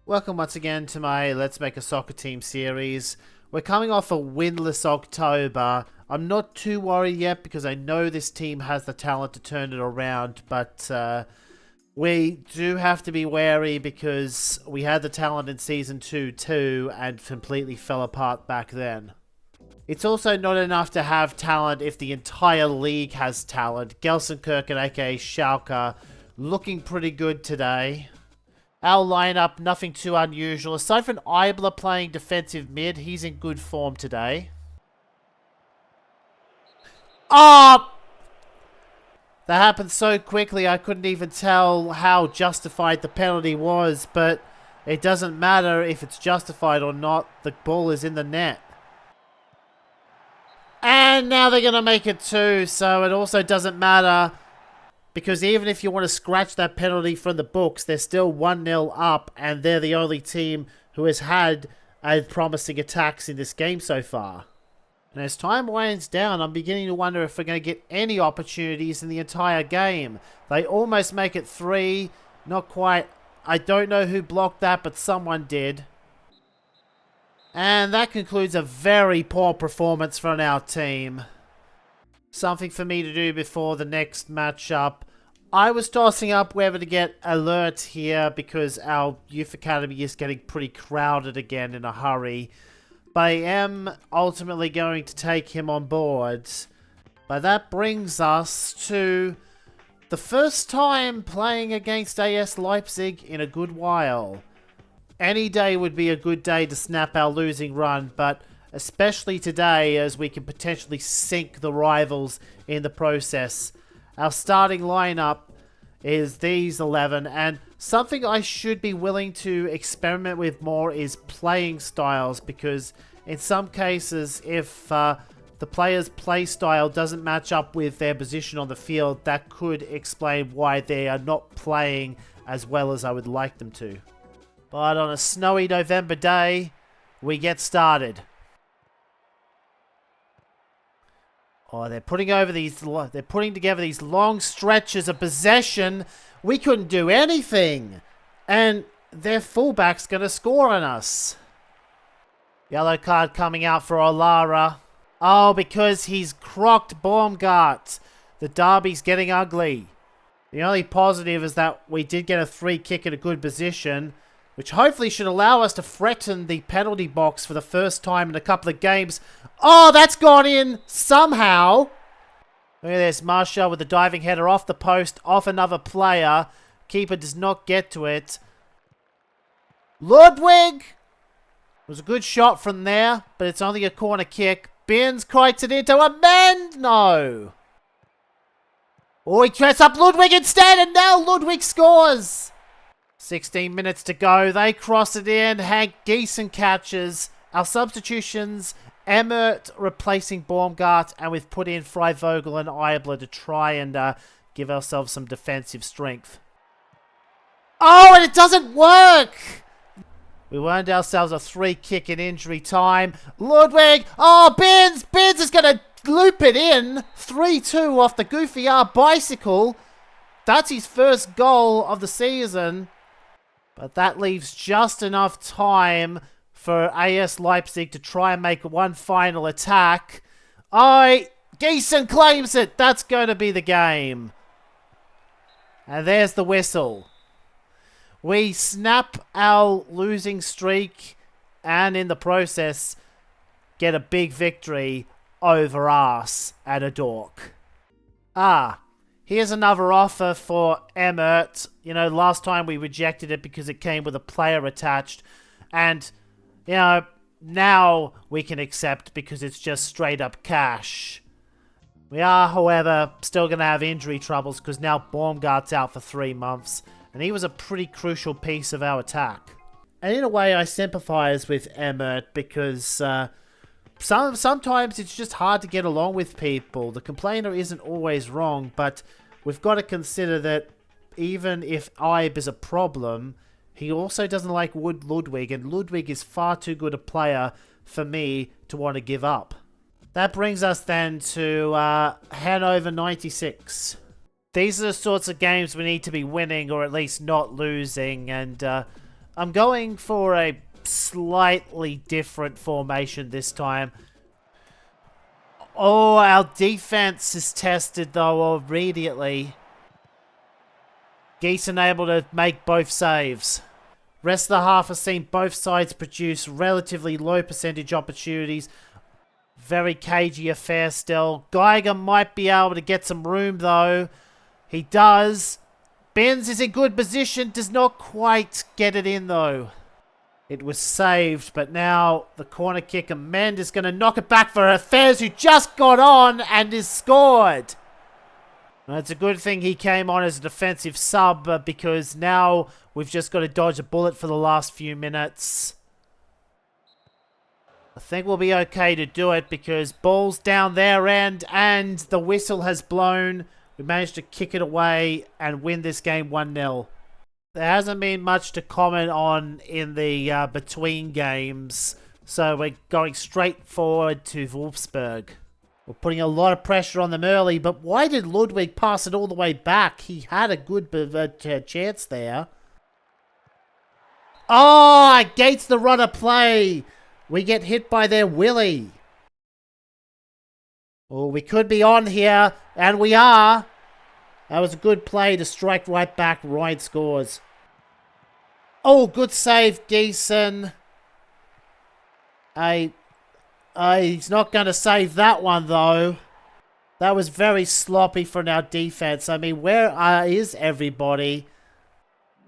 Welcome once again to my Let's Make a Soccer Team series. We're coming off a winless October. I'm not too worried yet because I know this team has the talent to turn it around, but we do have to be wary because we had the talent in Season 2 too and completely fell apart back then. It's also not enough to have talent if the entire league has talent. Gelsenkirchen, aka Schalke, looking pretty good today. Our lineup, nothing too unusual. Aside from Eibler playing defensive mid, he's in good form today. Oh! That happened so quickly I couldn't even tell how justified the penalty was, but it doesn't matter if it's justified or not. The ball is in the net. And now they're going to make it 2, so it also doesn't matter. Because even if you want to scratch that penalty from the books, they're still 1-0 up, and they're the only team who has had promising attacks in this game so far. And as time winds down, I'm beginning to wonder if we're going to get any opportunities in the entire game. They almost make it 3, not quite. I don't know who blocked that, but someone did. And that concludes a very poor performance from our team. Something for me to do before the next matchup. I was tossing up whether to get Alert here because our youth academy is getting pretty crowded again in a hurry. But I am ultimately going to take him on board. But that brings us to the first time playing against AS Leipzig in a good while. Any day would be a good day to snap our losing run, but especially today as we can potentially sink the rivals in the process. Our starting lineup is these 11, and something I should be willing to experiment with more is playing styles, because in some cases if the player's play style doesn't match up with their position on the field, that could explain why they are not playing as well as I would like them to. But on a snowy November day, we get started. Oh, they're putting together these long stretches of possession. We couldn't do anything. And their fullback's going to score on us. Yellow card coming out for Olara. Oh, because he's crocked Baumgart. The derby's getting ugly. The only positive is that we did get a free kick in a good position, which hopefully should allow us to threaten the penalty box for the first time in a couple of games. Oh, that's gone in somehow. Look at this. Marshall with the diving header off the post, off another player. Keeper does not get to it. Ludwig! It was a good shot from there, but it's only a corner kick. Bins kites it into a man. No. Oh, he threats up Ludwig instead, and now Ludwig scores. 16 minutes to go. They cross it in. Hank Giesen catches. Our substitutions, Emmert replacing Baumgart, and we've put in Freivogel and Eibler to try and give ourselves some defensive strength. Oh, and it doesn't work! We earned ourselves a free kick in injury time. Ludwig! Oh, Bins! Bins is going to loop it in. 3-2 off the Goofy R bicycle. That's his first goal of the season. But that leaves just enough time for AS Leipzig to try and make one final attack. Giesen claims it. That's going to be the game. And there's the whistle. We snap our losing streak and in the process get a big victory over us at a dork. Here's another offer for Emmert. You know, last time we rejected it because it came with a player attached. And, you know, now we can accept because it's just straight up cash. We are, however, still going to have injury troubles because now Baumgart's out for 3 months. And he was a pretty crucial piece of our attack. And in a way, I sympathize with Emmert because sometimes it's just hard to get along with people. The complainer isn't always wrong, but we've got to consider that even if Ibe is a problem, he also doesn't like Ludwig, and Ludwig is far too good a player for me to want to give up. That brings us then to Hanover 96. These are the sorts of games we need to be winning, or at least not losing, and I'm going for a slightly different formation this time. Oh, our defense is tested though immediately. Geeson able to make both saves. Rest of the half has seen both sides produce relatively low percentage opportunities. Very cagey affair still. Geiger might be able to get some room though. He does. Benz is in good position. Does not quite get it in though. It was saved, but now the corner kicker Mend is going to knock it back for Affairs, who just got on and is scored. And it's a good thing he came on as a defensive sub because now we've just got to dodge a bullet for the last few minutes. I think we'll be okay to do it because ball's down their end and the whistle has blown. We managed to kick it away and win this game 1-0. There hasn't been much to comment on in the between games, so we're going straight forward to Wolfsburg. We're putting a lot of pressure on them early, but why did Ludwig pass it all the way back? He had a good chance there. Oh, against the runner play. We get hit by their Willie. Oh, we could be on here, and we are. That was a good play to strike right back. Ryan scores. Oh, good save, Geeson. He's not going to save that one, though. That was very sloppy from our defense. I mean, where is everybody?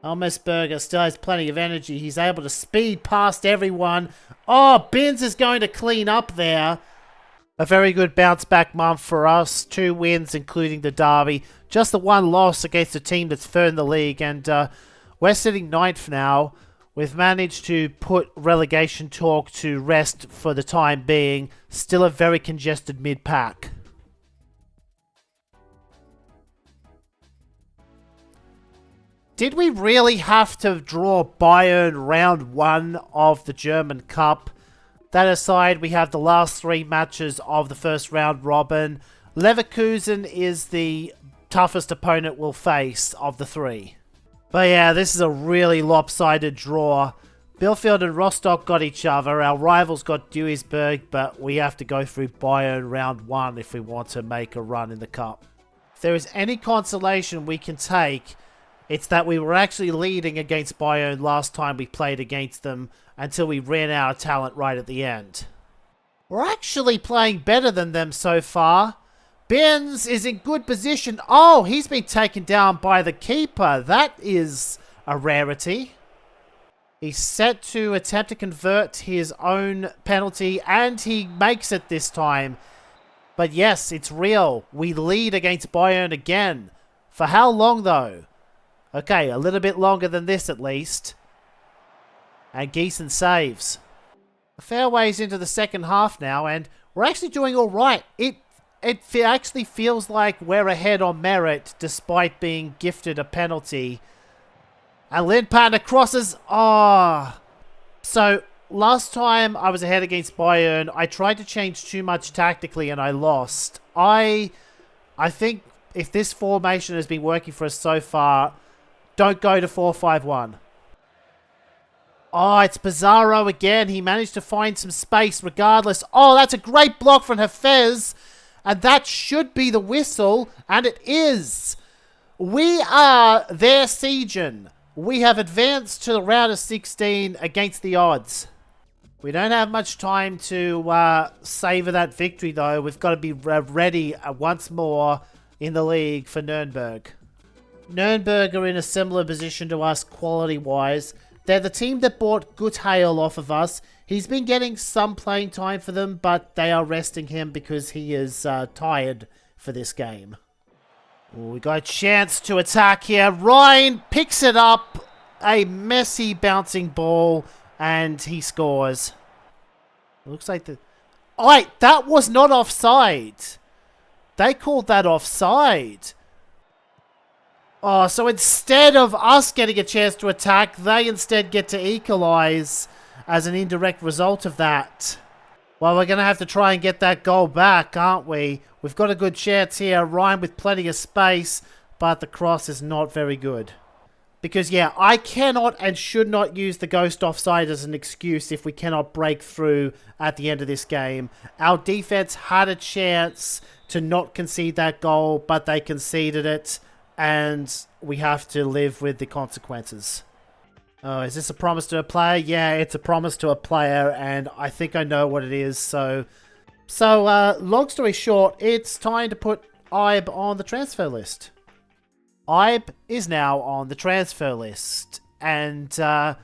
Almesberger still has plenty of energy. He's able to speed past everyone. Oh, Benz is going to clean up there. A very good bounce-back month for us. 2 wins, including the derby. Just the 1 loss against a team that's third in the league. And we're sitting 9th now. We've managed to put relegation talk to rest for the time being. Still a very congested mid-pack. Did we really have to draw Bayern round 1 of the German Cup? That aside, we have the last 3 matches of the first round robin. Leverkusen is the toughest opponent we'll face of the 3. But yeah, this is a really lopsided draw. Bielefeld and Rostock got each other. Our rivals got Duisburg, but we have to go through Bayern round 1 if we want to make a run in the cup. If there is any consolation we can take, it's that we were actually leading against Bayern last time we played against them until we ran out of talent right at the end. We're actually playing better than them so far. Benz is in good position. Oh, he's been taken down by the keeper. That is a rarity. He's set to attempt to convert his own penalty, and he makes it this time. But yes, it's real. We lead against Bayern again. For how long, though? Okay, a little bit longer than this at least. And Geeson saves. A fair ways into the second half now, and we're actually doing all right. It actually feels like we're ahead on merit despite being gifted a penalty. And Lindpander crosses. Oh. So, last time I was ahead against Bayern, I tried to change too much tactically and I lost. I think if this formation has been working for us so far, don't go to 4-5-1. Oh, it's Pizarro again. He managed to find some space regardless. Oh, that's a great block from Hafez. And that should be the whistle. And it is. We are their Siegen. We have advanced to the round of 16 against the odds. We don't have much time to savour that victory, though. We've got to be ready once more in the league for Nuremberg. Nuremberg are in a similar position to us quality-wise. They're the team that bought Guthale off of us. He's been getting some playing time for them, but they are resting him because he is tired for this game. Ooh, we got a chance to attack here. Ryan picks it up. A messy bouncing ball, and he scores. Looks like the... Oh, wait, that was not offside. They called that offside. Oh, so instead of us getting a chance to attack, they instead get to equalize as an indirect result of that. Well, we're going to have to try and get that goal back, aren't we? We've got a good chance here. Ryan with plenty of space, but the cross is not very good. Because, yeah, I cannot and should not use the ghost offside as an excuse if we cannot break through at the end of this game. Our defense had a chance to not concede that goal, but they conceded it, and we have to live with the consequences. Oh, is this a promise to a player? Yeah, it's a promise to a player, and I think I know what it is. So long story short, it's time to put Ibe on the transfer list. Ibe is now on the transfer list, and the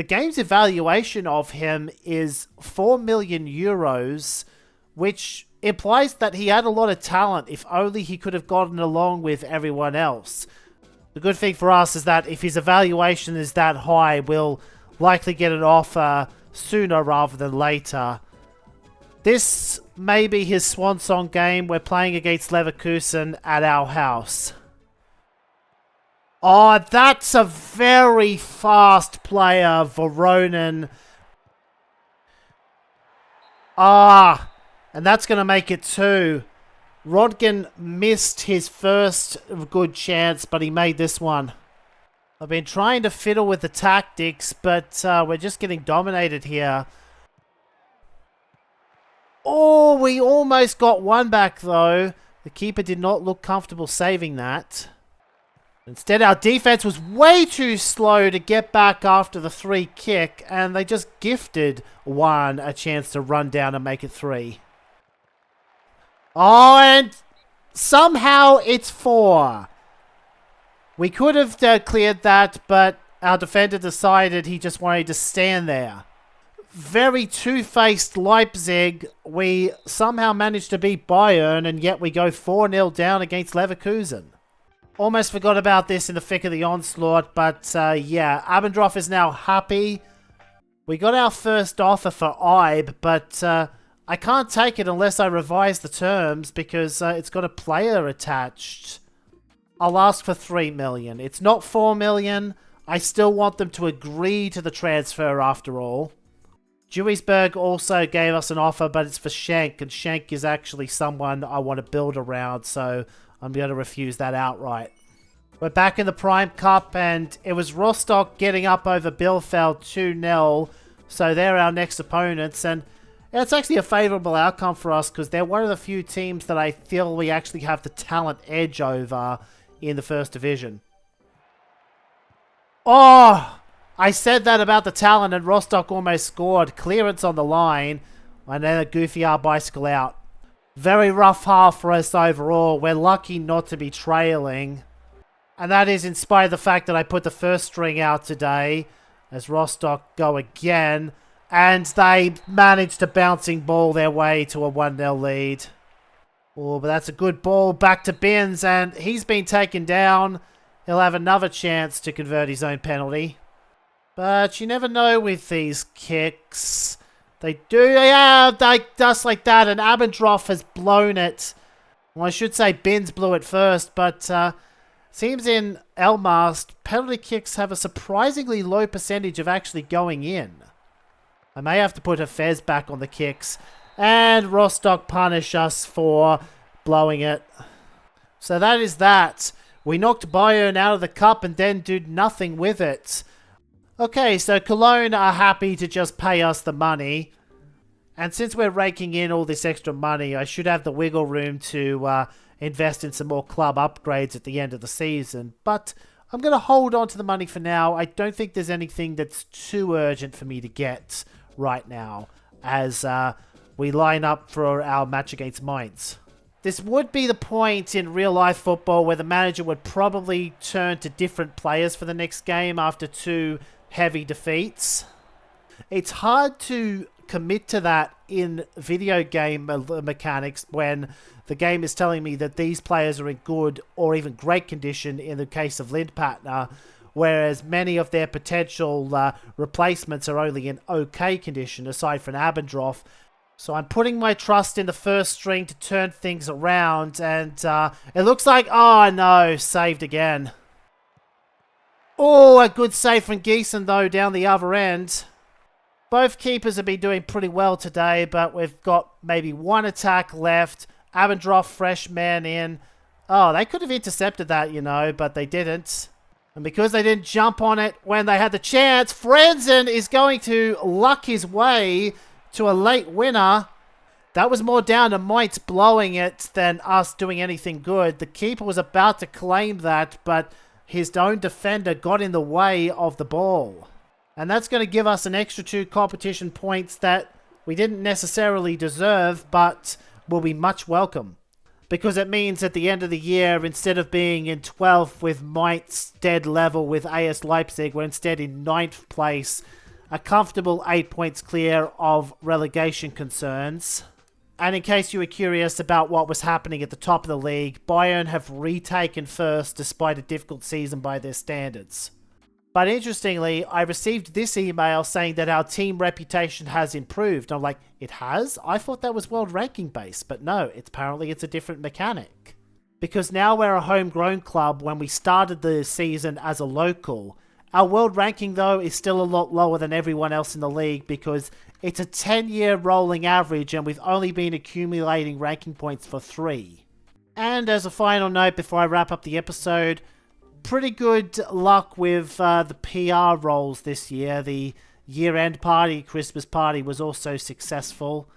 game's evaluation of him is 4 million euros, which implies that he had a lot of talent if only he could have gotten along with everyone else. The good thing for us is that if his evaluation is that high, we'll likely get an offer sooner rather than later. This may be his swan song game. We're playing against Leverkusen at our house. Oh, that's a very fast player, Voronin. And that's going to make it 2. Rodgin missed his first good chance, but he made this one. I've been trying to fiddle with the tactics, but we're just getting dominated here. Oh, we almost got one back, though. The keeper did not look comfortable saving that. Instead, our defense was way too slow to get back after the 3 kick, and they just gifted one a chance to run down and make it 3. Oh, and somehow it's 4. We could have cleared that, but our defender decided he just wanted to stand there. Very two-faced Leipzig. We somehow managed to beat Bayern, and yet we go 4-0 down against Leverkusen. Almost forgot about this in the thick of the onslaught, but yeah, Abendroff is now happy. We got our first offer for Ibe, but I can't take it unless I revise the terms because it's got a player attached. I'll ask for 3 million. It's not 4 million. I still want them to agree to the transfer after all. Duisburg also gave us an offer, but it's for Schenk, and Schenk is actually someone I want to build around, so I'm going to refuse that outright. We're back in the Prime Cup, and it was Rostock getting up over Bielefeld 2-0, so they're our next opponents, and it's actually a favourable outcome for us because they're one of the few teams that I feel we actually have the talent edge over in the first division. Oh! I said that about the talent, and Rostock almost scored. Clearance on the line, and then a goofy bicycle out. Very rough half for us overall. We're lucky not to be trailing. And that is in spite of the fact that I put the first string out today, as Rostock go again, and they managed to bouncing ball their way to a 1-0 lead. Oh, but that's a good ball back to Binns, and he's been taken down. He'll have another chance to convert his own penalty. But you never know with these kicks. They do, yeah, just like that, and Abendroff has blown it. Well, I should say Binns blew it first, but seems in Elmast, penalty kicks have a surprisingly low percentage of actually going in. I may have to put Hafez back on the kicks, and Rostock punish us for blowing it. So that is that. We knocked Bayern out of the cup and then did nothing with it. Okay, so Cologne are happy to just pay us the money. And since we're raking in all this extra money, I should have the wiggle room to invest in some more club upgrades at the end of the season. But I'm going to hold on to the money for now. I don't think there's anything that's too urgent for me to get right now as we line up for our match against Mainz. This would be the point in real-life football where the manager would probably turn to different players for the next game after 2 heavy defeats. It's hard to commit to that in video game mechanics when the game is telling me that these players are in good or even great condition in the case of Lindpattner, whereas many of their potential replacements are only in okay condition aside from Abendroff. So I'm putting my trust in the first string to turn things around, and it looks like, oh no, saved again. Oh, a good save from Gießen though down the other end. Both keepers have been doing pretty well today, but we've got maybe one attack left. Abendroff, fresh man in. Oh, they could have intercepted that, you know, but they didn't. And because they didn't jump on it when they had the chance, Franzen is going to luck his way to a late winner. That was more down to Mainz blowing it than us doing anything good. The keeper was about to claim that, but his own defender got in the way of the ball. And that's going to give us an extra 2 competition points that we didn't necessarily deserve, but will be much welcome. Because it means at the end of the year, instead of being in 12th with Mainz dead level with AS Leipzig, we're instead in 9th place, a comfortable 8 points clear of relegation concerns. And in case you were curious about what was happening at the top of the league, Bayern have retaken first despite a difficult season by their standards. But interestingly, I received this email saying that our team reputation has improved. I'm like, it has? I thought that was world ranking based, but no, apparently it's a different mechanic. Because now we're a homegrown club when we started the season as a local. Our world ranking though is still a lot lower than everyone else in the league because it's a 10-year rolling average and we've only been accumulating ranking points for 3. And as a final note before I wrap up the episode, pretty good luck with the PR roles this year. The year-end party, Christmas party was also successful.